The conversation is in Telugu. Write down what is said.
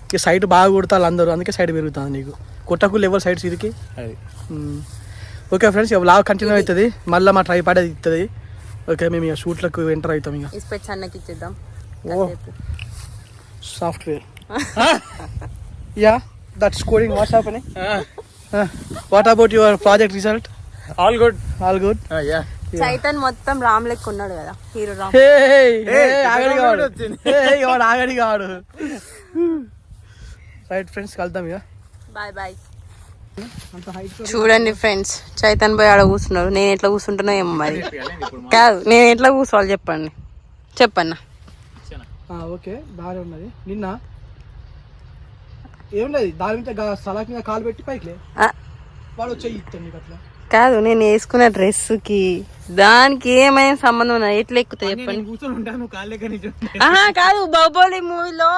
ఇక సైడ్ బాగా కొడతారు అందరూ, అందుకే సైడ్ పెరుగుతుంది నీకు. కొట్టకు లెవెల్ సైడ్స్ ఇదికి. ఓకే ఫ్రెండ్స్, ఇక లాగా కంటిన్యూ అవుతుంది. మళ్ళీ మా ట్రై పాడేది ఇస్తుంది. ఓకే, మేము ఇక షూట్లకు ఎంటర్ అవుతాం. ఇక ఇచ్చేద్దాం. ఓ software yeah that's coding. What's happening? What about your project result? All good. All good. Yeah. Chaitan మొత్తం రామ్ లెక్క ఉన్నాడు కదా, హీరో రామ్. ఆగడి కాడు. రైట్ ఫ్రెండ్స్, కలుద్దాం ఇక. Bye bye. చూడండి ఫ్రెండ్స్, చైతన్ పోయి ఆడ కూర్చున్నాడు. నేను ఎట్లా కూర్చుంటున్నా ఏమో మరి. కాదు, నేను ఎట్లా కూర్చోవాలి చెప్పండి, చెప్పన్నా. ఓకే, బాగానే ఉన్నది. నిన్న ఏం లేదు, దాని మీద సలాక్ మీద కాలు పెట్టి పైకి వాడు వచ్చి ఇస్తాను నీకు అట్లా. కాదు, నేను వేసుకున్న డ్రెస్ కి దానికి ఏమైనా సంబంధం ఉన్నది? ఎట్లా ఎక్కుతాయి చెప్పండి. కూర్చొని ఉంటాను కాళ్ళే. కాదు, బాహుబలి మూవీలో